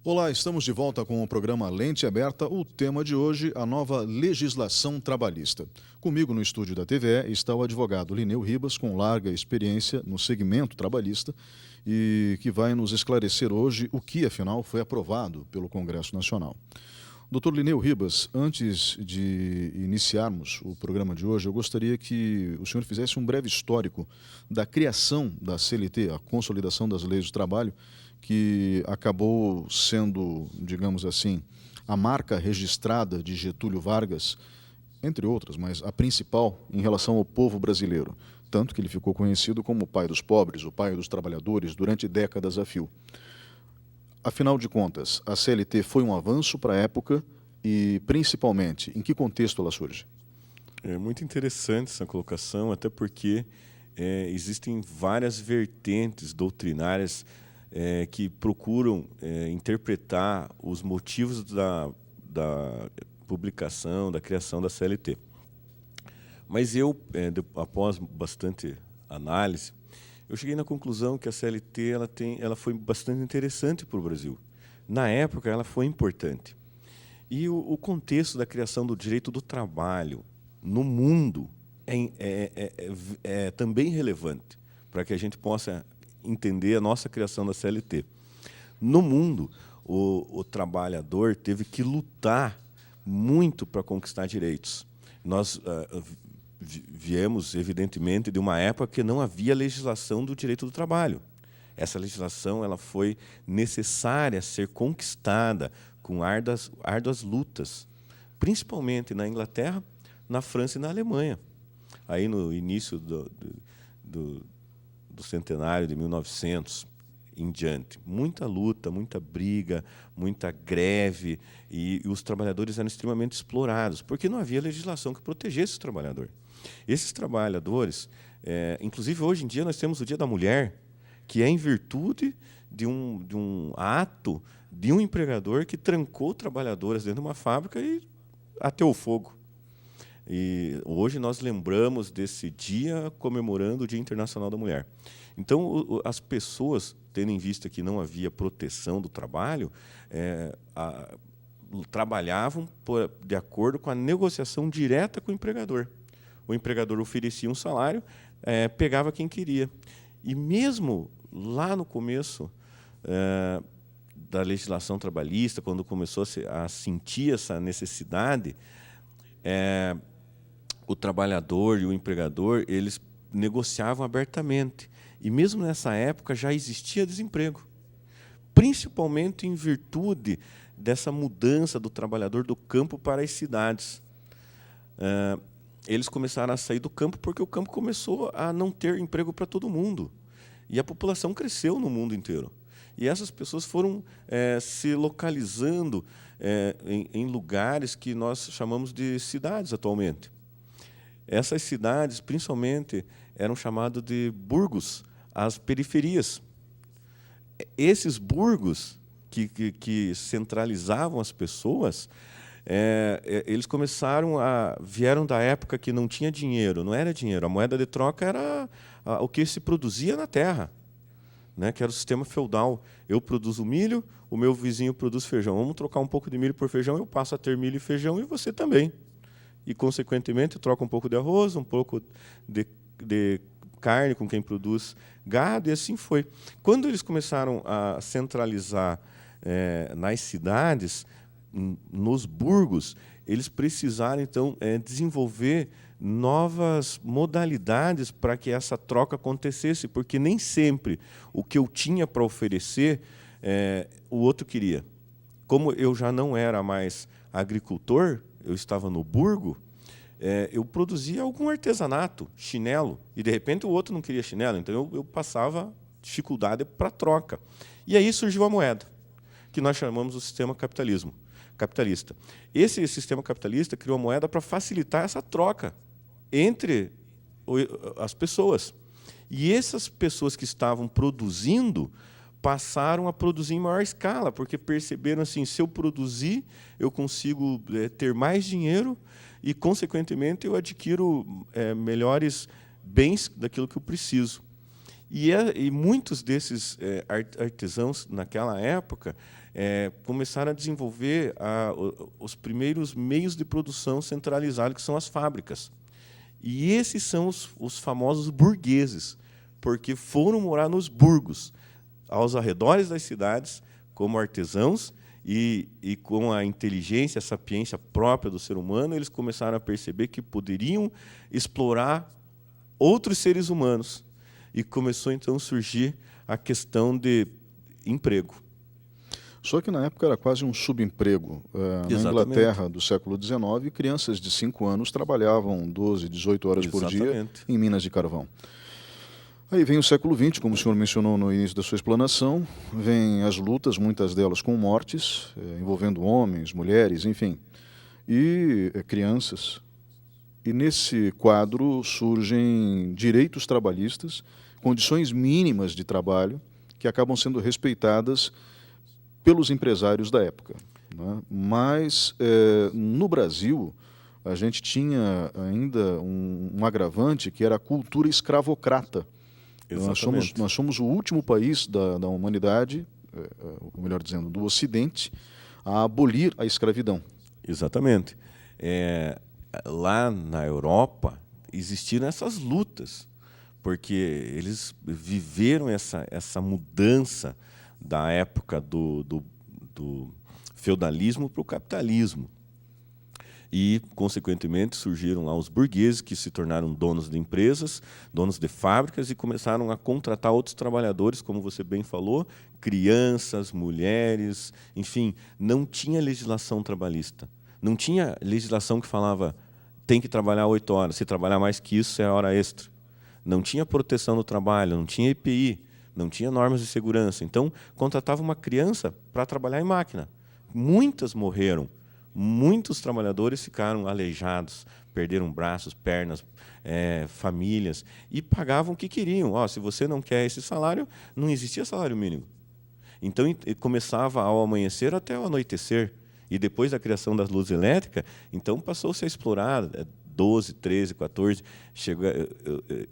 Olá, estamos de volta com o programa Lente Aberta. O tema de hoje, a nova legislação trabalhista. Comigo no estúdio da TVE está o advogado Lineu Ribas, com larga experiência no segmento trabalhista e que vai nos esclarecer hoje o que, afinal, foi aprovado pelo Congresso Nacional. Doutor Lineu Ribas, antes de iniciarmos o programa de hoje, eu gostaria que o senhor fizesse um breve histórico da criação da CLT, a Consolidação das Leis do Trabalho, que acabou sendo, digamos assim, a marca registrada de Getúlio Vargas, entre outras, mas a principal em relação ao povo brasileiro, tanto que ele ficou conhecido como o pai dos pobres, o pai dos trabalhadores, durante décadas a fio. Afinal de contas, a CLT foi um avanço para a época e, principalmente, em que contexto ela surge? É muito interessante essa colocação, até porque existem várias vertentes doutrinárias que procuram interpretar os motivos da publicação, da criação da CLT. Mas eu, após bastante análise, eu cheguei na conclusão que a CLT ela foi bastante interessante para o Brasil. Na época, ela foi importante. E o contexto da criação do direito do trabalho no mundo é também relevante para que a gente possa entender a nossa criação da CLT. No mundo, o trabalhador teve que lutar muito para conquistar direitos. Nós viemos, evidentemente, de uma época que não havia legislação do direito do trabalho. Essa legislação ela foi necessária ser conquistada com árduas lutas, principalmente na Inglaterra, na França e na Alemanha. Aí, no início do centenário de 1900 em diante. Muita luta, muita briga, muita greve, e os trabalhadores eram extremamente explorados, porque não havia legislação que protegesse o trabalhador. Esses trabalhadores, inclusive hoje em dia nós temos o Dia da Mulher, que é em virtude de um ato de um empregador que trancou trabalhadoras dentro de uma fábrica e ateou fogo. E hoje nós lembramos desse dia comemorando o Dia Internacional da Mulher. Então, as pessoas, tendo em vista que não havia proteção do trabalho, trabalhavam de acordo com a negociação direta com o empregador. O empregador oferecia um salário, pegava quem queria. E mesmo lá no começo da legislação trabalhista, quando começou a sentir essa necessidade, o trabalhador e o empregador eles negociavam abertamente. E mesmo nessa época já existia desemprego, principalmente em virtude dessa mudança do trabalhador do campo para as cidades. Eles começaram a sair do campo porque o campo começou a não ter emprego para todo mundo. E a população cresceu no mundo inteiro. E essas pessoas foram se localizando em lugares que nós chamamos de cidades atualmente. Essas cidades, principalmente, eram chamadas de burgos, as periferias. Esses burgos que centralizavam as pessoas, eles vieram da época que não tinha dinheiro, não era dinheiro. A moeda de troca era o que se produzia na terra, né, que era o sistema feudal. Eu produzo milho, o meu vizinho produz feijão. Vamos trocar um pouco de milho por feijão, eu passo a ter milho e feijão e você também. E, consequentemente, troca um pouco de arroz, um pouco de carne com quem produz gado, e assim foi. Quando eles começaram a centralizar nas cidades, nos burgos, eles precisaram, então, desenvolver novas modalidades para que essa troca acontecesse, porque nem sempre o que eu tinha para oferecer o outro queria. Como eu já não era mais agricultor, eu estava no burgo, eu produzia algum artesanato, chinelo, e de repente o outro não queria chinelo, então eu passava dificuldade para a troca. E aí surgiu a moeda, que nós chamamos de sistema capitalista. Esse sistema capitalista criou a moeda para facilitar essa troca entre as pessoas. E essas pessoas que estavam produzindo passaram a produzir em maior escala, porque perceberam assim, se eu produzir, eu consigo ter mais dinheiro e, consequentemente, eu adquiro melhores bens daquilo que eu preciso. E muitos desses artesãos, naquela época, começaram a desenvolver os primeiros meios de produção centralizados, que são as fábricas. E esses são os famosos burgueses, porque foram morar nos burgos, aos arredores das cidades, como artesãos, e com a inteligência, a sapiência própria do ser humano, eles começaram a perceber que poderiam explorar outros seres humanos. E começou, então, a surgir a questão de emprego. Só que, na época, era quase um subemprego. Na Inglaterra do século XIX, crianças de 5 anos trabalhavam 12, 18 horas por dia em minas de carvão. Aí vem o século XX, como o senhor mencionou no início da sua explanação, vêm as lutas, muitas delas com mortes, envolvendo homens, mulheres, enfim, e crianças. E nesse quadro surgem direitos trabalhistas, condições mínimas de trabalho, que acabam sendo respeitadas pelos empresários da época, né? Mas, no Brasil, a gente tinha ainda um agravante, que era a cultura escravocrata. Nós somos o último país da humanidade, ou melhor dizendo, do Ocidente, a abolir a escravidão. Exatamente. Lá na Europa existiram essas lutas, porque eles viveram essa mudança da época do feudalismo para o capitalismo. E, consequentemente, surgiram lá os burgueses, que se tornaram donos de empresas, donos de fábricas, e começaram a contratar outros trabalhadores, como você bem falou, crianças, mulheres, enfim, não tinha legislação trabalhista. Não tinha legislação que falava tem que trabalhar 8 horas, se trabalhar mais que isso é hora extra. Não tinha proteção do trabalho, não tinha EPI, não tinha normas de segurança. Então, contratava uma criança para trabalhar em máquina. Muitas morreram. Muitos trabalhadores ficaram aleijados, perderam braços, pernas, famílias, e pagavam o que queriam. Se você não quer esse salário, não existia salário mínimo. Então, começava ao amanhecer até ao anoitecer. E depois da criação da luz elétrica, então passou-se a explorar 12, 13, 14.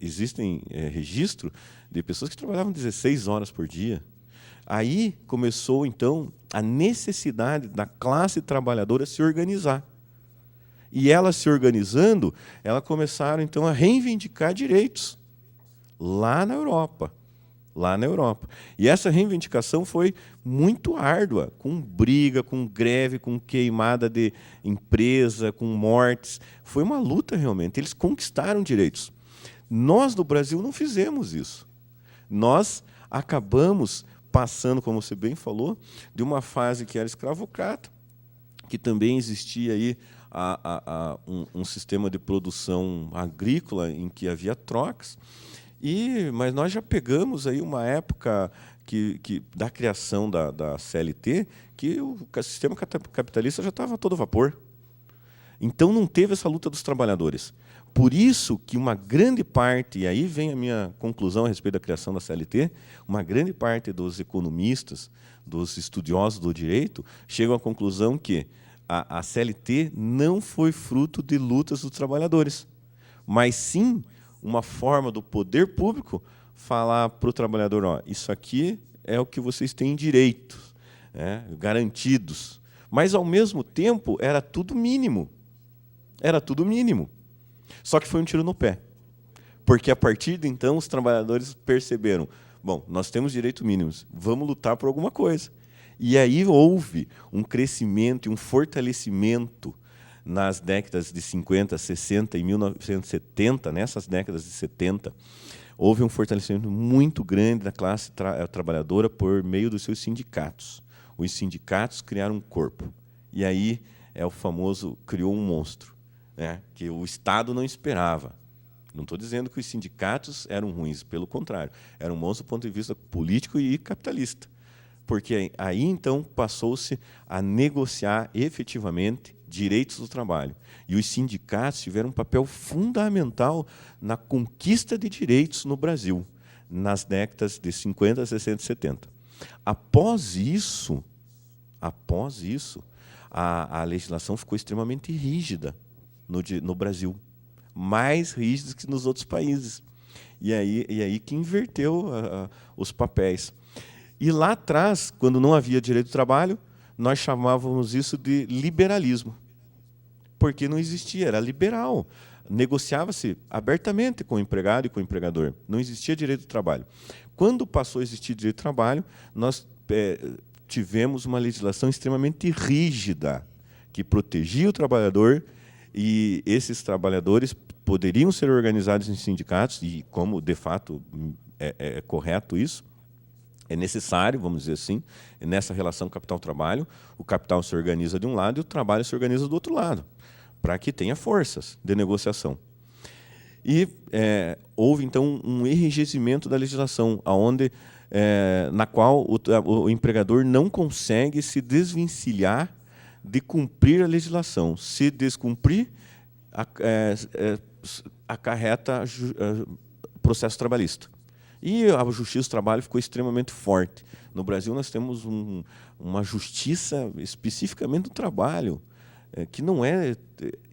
Existem registro de pessoas que trabalhavam 16 horas por dia. Aí começou, então, a necessidade da classe trabalhadora se organizar. E elas se organizando, elas começaram, então, a reivindicar direitos lá na Europa. Lá na Europa. E essa reivindicação foi muito árdua, com briga, com greve, com queimada de empresa, com mortes. Foi uma luta, realmente. Eles conquistaram direitos. Nós, no Brasil, não fizemos isso. Nós acabamos passando, como você bem falou, de uma fase que era escravocrata, que também existia aí um sistema de produção agrícola em que havia trocas, mas nós já pegamos aí uma época da criação da CLT, que o sistema capitalista já estava a todo vapor. Então não teve essa luta dos trabalhadores. Por isso que uma grande parte, e aí vem a minha conclusão a respeito da criação da CLT, uma grande parte dos economistas, dos estudiosos do direito, chegam à conclusão que a CLT não foi fruto de lutas dos trabalhadores, mas sim uma forma do poder público falar para o trabalhador, isso aqui é o que vocês têm direitos, garantidos. Mas, ao mesmo tempo, era tudo mínimo. Era tudo mínimo. Só que foi um tiro no pé. Porque, a partir de então, os trabalhadores perceberam, bom, nós temos direitos mínimos, vamos lutar por alguma coisa. E aí houve um crescimento e um fortalecimento nas décadas de 50, 60 e 1970, nessas décadas de 70, houve um fortalecimento muito grande da classe trabalhadora por meio dos seus sindicatos. Os sindicatos criaram um corpo. E aí o famoso criou um monstro, que o Estado não esperava. Não estou dizendo que os sindicatos eram ruins, pelo contrário, era um monstro do ponto de vista político e capitalista. Porque aí, então, passou-se a negociar efetivamente direitos do trabalho. E os sindicatos tiveram um papel fundamental na conquista de direitos no Brasil, nas décadas de 50, 60 e 70. Após isso, a legislação ficou extremamente rígida no Brasil, mais rígida que nos outros países. E aí que inverteu os papéis. E lá atrás, quando não havia direito do trabalho, nós chamávamos isso de liberalismo, porque não existia, era liberal. Negociava-se abertamente com o empregado e com o empregador. Não existia direito do trabalho. Quando passou a existir direito do trabalho, nós tivemos uma legislação extremamente rígida, que protegia o trabalhador, e esses trabalhadores poderiam ser organizados em sindicatos, e como, de fato, é correto isso, é necessário, vamos dizer assim, nessa relação capital-trabalho, o capital se organiza de um lado e o trabalho se organiza do outro lado, para que tenha forças de negociação. E houve, então, um enrijecimento da legislação, na qual o empregador não consegue se desvencilhar de cumprir a legislação. Se descumprir, acarreta processo trabalhista. E a Justiça do Trabalho ficou extremamente forte. No Brasil, nós temos uma justiça especificamente do trabalho, que não é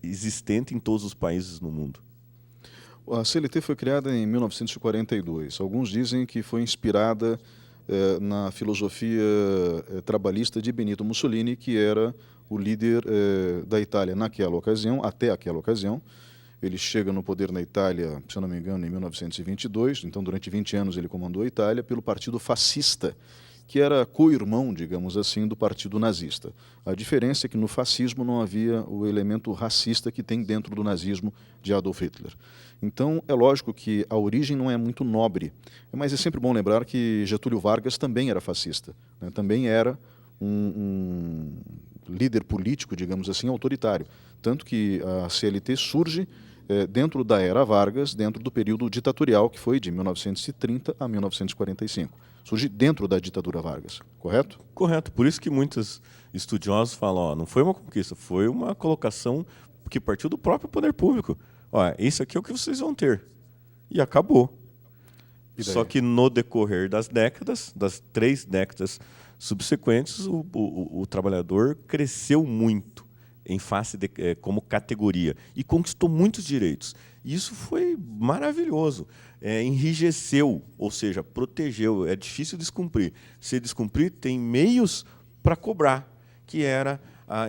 existente em todos os países no mundo. A CLT foi criada em 1942. Alguns dizem que foi inspirada na filosofia trabalhista de Benito Mussolini, que era o líder da Itália naquela ocasião, até aquela ocasião. Ele chega no poder na Itália, se eu não me engano, em 1922. Então, durante 20 anos, ele comandou a Itália pelo Partido Fascista, que era co-irmão, digamos assim, do Partido Nazista. A diferença é que no fascismo não havia o elemento racista que tem dentro do nazismo de Adolf Hitler. Então, é lógico que a origem não é muito nobre, mas é sempre bom lembrar que Getúlio Vargas também era fascista, né? Também era um líder político, digamos assim, autoritário. Tanto que a CLT surge dentro da era Vargas, dentro do período ditatorial, que foi de 1930 a 1945. Surge dentro da ditadura Vargas, correto? Correto. Por isso que muitos estudiosos falam, não foi uma conquista, foi uma colocação que partiu do próprio poder público. Isso aqui é o que vocês vão ter. E acabou. Só que no decorrer das décadas, das 3 décadas subsequentes, o trabalhador cresceu muito em face como categoria e conquistou muitos direitos. Isso foi maravilhoso. Enrijeceu, ou seja, protegeu. É difícil descumprir. Se descumprir, tem meios para cobrar, que era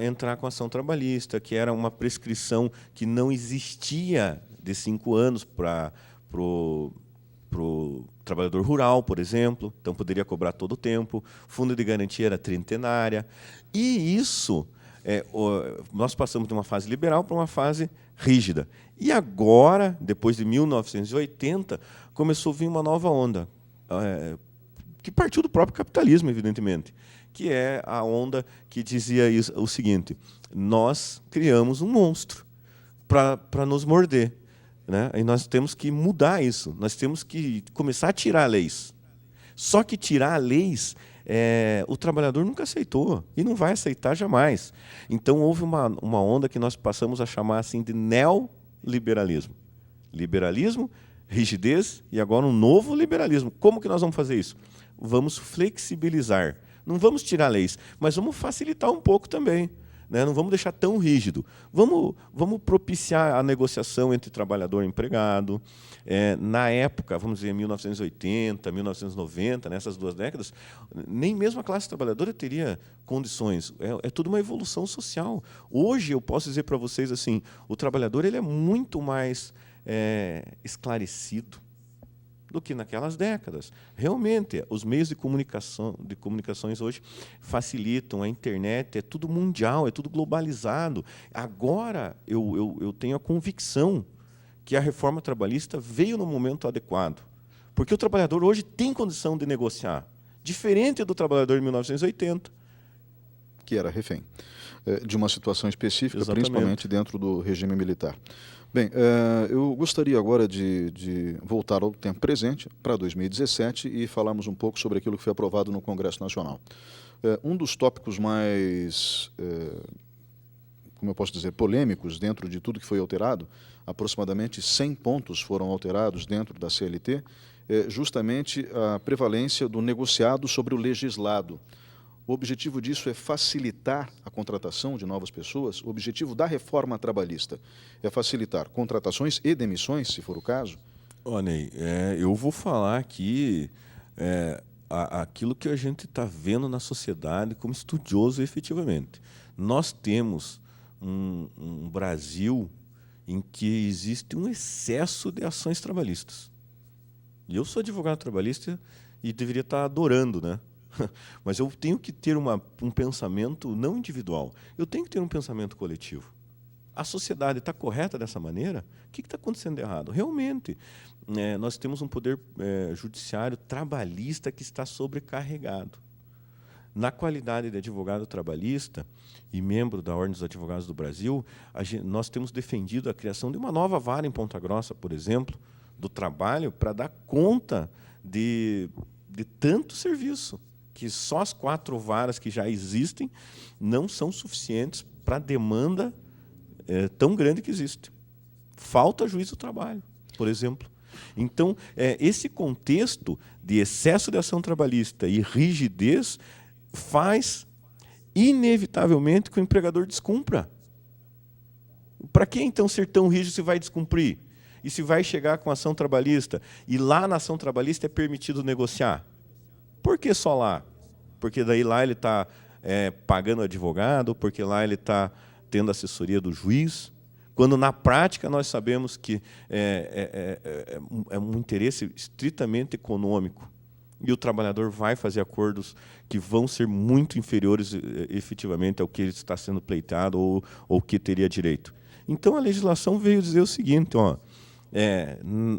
entrar com ação trabalhista, que era uma prescrição que não existia de 5 anos para o trabalhador rural, por exemplo. Então, poderia cobrar todo o tempo. Fundo de garantia era trintenária. E isso, nós passamos de uma fase liberal para uma fase rígida. E agora, depois de 1980, começou a vir uma nova onda, que partiu do próprio capitalismo, evidentemente, que é a onda que dizia o seguinte: nós criamos um monstro para nos morder, né? E nós temos que mudar isso, nós temos que começar a tirar leis. Só que tirar leis, o trabalhador nunca aceitou e não vai aceitar jamais. Então, houve uma onda que nós passamos a chamar assim de neoliberalismo. Liberalismo, rigidez e agora um novo liberalismo. Como que nós vamos fazer isso? Vamos flexibilizar. Não vamos tirar leis, mas vamos facilitar um pouco também, né? Não vamos deixar tão rígido. Vamos propiciar a negociação entre trabalhador e empregado. Na época, vamos dizer, 1980, 1990, nessas 2 décadas, nem mesmo a classe trabalhadora teria condições. É tudo uma evolução social. Hoje, eu posso dizer para vocês assim, o trabalhador ele é muito mais esclarecido do que naquelas décadas. Realmente, os meios de comunicações hoje facilitam, a internet, é tudo mundial, é tudo globalizado. Agora, eu tenho a convicção que a reforma trabalhista veio no momento adequado, porque o trabalhador hoje tem condição de negociar, diferente do trabalhador de 1980. Que era refém de uma situação específica, Exatamente. Principalmente dentro do regime militar. Bem, eu gostaria agora de voltar ao tempo presente, para 2017, e falarmos um pouco sobre aquilo que foi aprovado no Congresso Nacional. Um dos tópicos mais, como eu posso dizer, polêmicos dentro de tudo que foi alterado, aproximadamente 100 pontos foram alterados dentro da CLT, é justamente a prevalência do negociado sobre o legislado. O objetivo disso é facilitar a contratação de novas pessoas. O objetivo da reforma trabalhista é facilitar contratações e demissões, se for o caso. Olha, Ney, eu vou falar aqui aquilo que a gente está vendo na sociedade como estudioso efetivamente. Nós temos um Brasil em que existe um excesso de ações trabalhistas. E eu sou advogado trabalhista e deveria estar adorando, né? Mas eu tenho que ter um pensamento não individual, eu tenho que ter um pensamento coletivo. A sociedade está correta dessa maneira? O que está acontecendo de errado? Realmente, nós temos um poder judiciário trabalhista que está sobrecarregado. Na qualidade de advogado trabalhista e membro da Ordem dos Advogados do Brasil, nós temos defendido a criação de uma nova vara em Ponta Grossa, por exemplo, do trabalho, para dar conta de tanto serviço, que só as 4 varas que já existem não são suficientes para a demanda tão grande que existe. Falta juiz do trabalho, por exemplo. Então, esse contexto de excesso de ação trabalhista e rigidez faz, inevitavelmente, que o empregador descumpra. Para que, então, ser tão rígido se vai descumprir? E se vai chegar com ação trabalhista, e lá na ação trabalhista é permitido negociar? Por que só lá? Porque daí lá ele está pagando advogado, porque lá ele está tendo assessoria do juiz, quando na prática nós sabemos que é um interesse estritamente econômico e o trabalhador vai fazer acordos que vão ser muito inferiores efetivamente ao que ele está sendo pleiteado ou que teria direito. Então a legislação veio dizer o seguinte,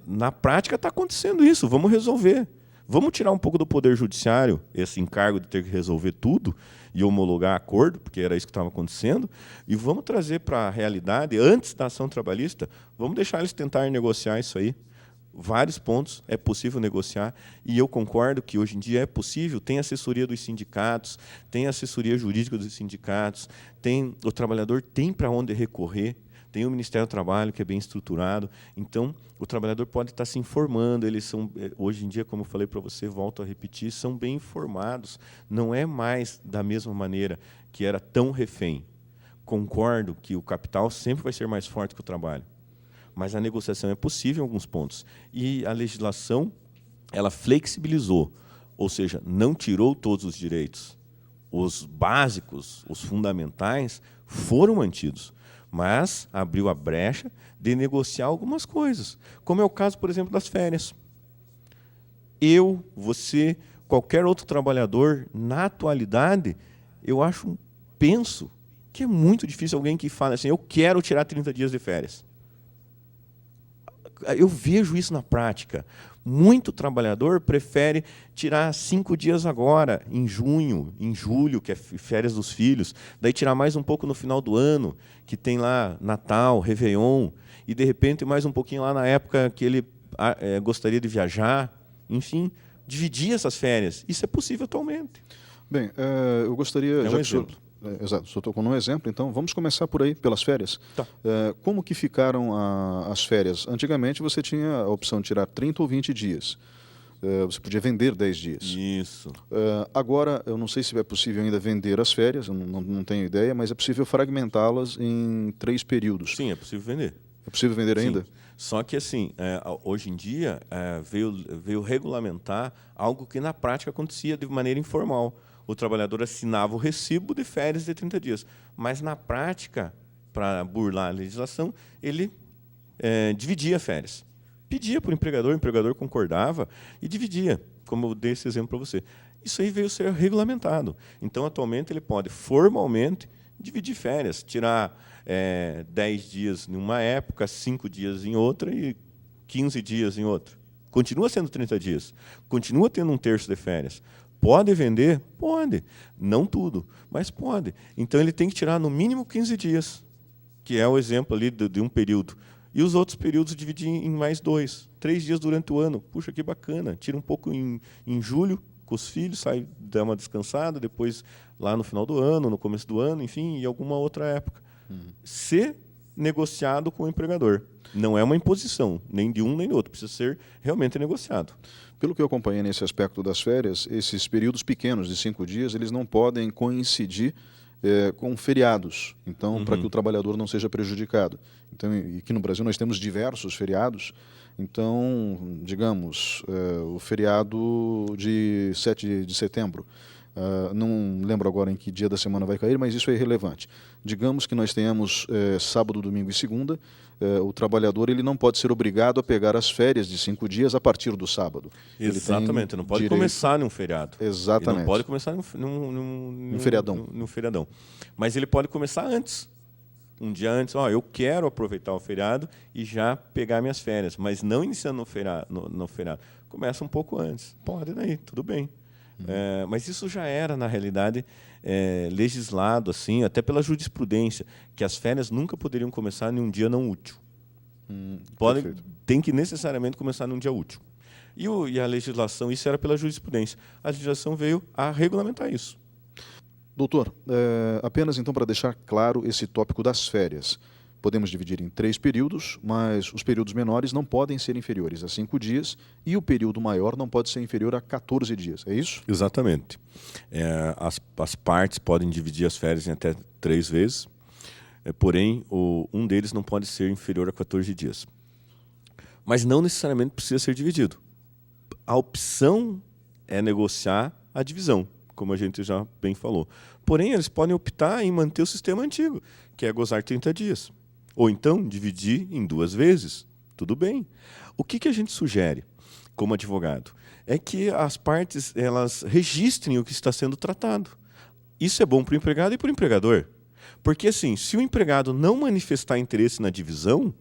na prática está acontecendo isso, vamos resolver. Vamos tirar um pouco do Poder Judiciário esse encargo de ter que resolver tudo e homologar acordo, porque era isso que estava acontecendo, e vamos trazer para a realidade, antes da ação trabalhista, vamos deixar eles tentarem negociar isso aí. Vários pontos é possível negociar, e eu concordo que hoje em dia é possível, tem assessoria dos sindicatos, tem assessoria jurídica dos sindicatos, o trabalhador tem para onde recorrer, tem o Ministério do Trabalho, que é bem estruturado. Então, o trabalhador pode estar se informando. Eles são, hoje em dia, como eu falei para você, volto a repetir, são bem informados. Não é mais da mesma maneira que era tão refém. Concordo que o capital sempre vai ser mais forte que o trabalho. Mas a negociação é possível em alguns pontos. E a legislação, ela flexibilizou, ou seja, não tirou todos os direitos. Os básicos, os fundamentais, foram mantidos, mas abriu a brecha de negociar algumas coisas, como é o caso, por exemplo, das férias. Eu, você, qualquer outro trabalhador, na atualidade, penso que é muito difícil alguém que fale assim, eu quero tirar 30 dias de férias. Eu vejo isso na prática. Muito trabalhador prefere tirar 5 dias agora, em junho, em julho, que é férias dos filhos, daí tirar mais um pouco no final do ano, que tem lá Natal, Réveillon, e, de repente, mais um pouquinho lá na época que ele gostaria de viajar. Enfim, dividir essas férias. Isso é possível atualmente. Bem, eu gostaria... É um exemplo. Exato, o senhor tocou num exemplo, então vamos começar por aí, pelas férias. Tá. Como que ficaram as férias? Antigamente você tinha a opção de tirar 30 ou 20 dias. Você podia vender 10 dias. Isso. Agora, eu não sei se é possível ainda vender as férias, eu não tenho ideia, mas é possível fragmentá-las em 3 períodos. Sim, é possível vender. É possível vender ainda? Sim. Só que, assim, hoje em dia, veio regulamentar algo que, na prática, acontecia de maneira informal. O trabalhador assinava o recibo de férias de 30 dias. Mas, na prática, para burlar a legislação, ele dividia férias. Pedia para o empregador concordava e dividia, como eu dei esse exemplo para você. Isso aí veio ser regulamentado. Então, atualmente, ele pode formalmente dividir férias, tirar 10 dias em uma época, 5 dias em outra e 15 dias em outra. Continua sendo 30 dias. Continua tendo 1/3 de férias. Pode vender? Pode. Não tudo, mas pode. Então, ele tem que tirar no mínimo 15 dias, que é o exemplo ali de um período. E os outros períodos dividir em mais 2, 3 dias durante o ano. Puxa, que bacana. Tira um pouco em julho com os filhos, sai, dá uma descansada, depois lá no final do ano, no começo do ano, enfim, e alguma outra época. Ser negociado com o empregador. Não é uma imposição, nem de um nem do outro. Precisa ser realmente negociado. Pelo que eu acompanhei nesse aspecto das férias, esses períodos pequenos de 5 dias, eles não podem coincidir com feriados, então, para que o trabalhador não seja prejudicado. Então, e aqui no Brasil nós temos diversos feriados, então, digamos, o feriado de 7 de setembro, não lembro agora em que dia da semana vai cair, mas isso é irrelevante. Digamos que nós tenhamos sábado, domingo e segunda, o trabalhador ele não pode ser obrigado a pegar as férias de 5 dias a partir do sábado. Exatamente, não pode começar num feriado. Exatamente. Ele não pode começar num feriadão. Num feriadão. Mas ele pode começar antes. Um dia antes, eu quero aproveitar o feriado e já pegar minhas férias, mas não iniciando no feriado. Começa um pouco antes. Pode daí, tudo bem. Mas isso já era, na realidade, legislado, assim, até pela jurisprudência, que as férias nunca poderiam começar em um dia não útil. Tem que necessariamente começar num dia útil. E a legislação, isso era pela jurisprudência. A legislação veio a regulamentar isso. Doutor, apenas então para deixar claro esse tópico das férias. Podemos dividir em 3 períodos, mas os períodos menores não podem ser inferiores a 5 dias e o período maior não pode ser inferior a 14 dias, é isso? Exatamente. As partes podem dividir as férias em até 3 vezes, porém, um deles não pode ser inferior a 14 dias. Mas não necessariamente precisa ser dividido. A opção é negociar a divisão, como a gente já bem falou. Porém, eles podem optar em manter o sistema antigo, que é gozar 30 dias. Ou então, dividir em 2 vezes. Tudo bem. O que a gente sugere, como advogado, é que as partes elas registrem o que está sendo tratado. Isso é bom para o empregado e para o empregador. Porque, assim, se o empregado não manifestar interesse na divisão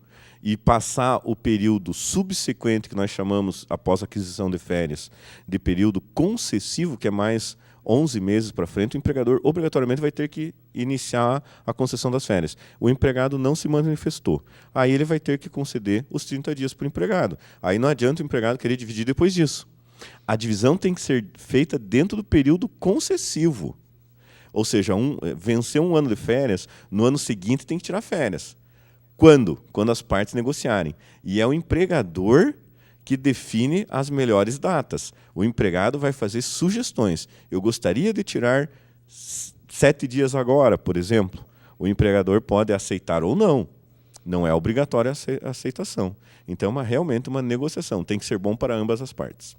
e passar o período subsequente, que nós chamamos, após a aquisição de férias, de período concessivo, que é mais 11 meses para frente, o empregador obrigatoriamente vai ter que iniciar a concessão das férias. O empregado não se manifestou. Aí ele vai ter que conceder os 30 dias para o empregado. Aí não adianta o empregado querer dividir depois disso. A divisão tem que ser feita dentro do período concessivo. Ou seja, venceu um ano de férias, no ano seguinte tem que tirar férias. Quando? Quando as partes negociarem. E é o empregador que define as melhores datas. O empregado vai fazer sugestões. Eu gostaria de tirar 7 dias agora, por exemplo. O empregador pode aceitar ou não. Não é obrigatória a aceitação. Então, realmente uma negociação. Tem que ser bom para ambas as partes.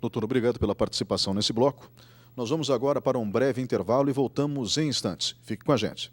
Doutor, obrigado pela participação nesse bloco. Nós vamos agora para um breve intervalo e voltamos em instantes. Fique com a gente.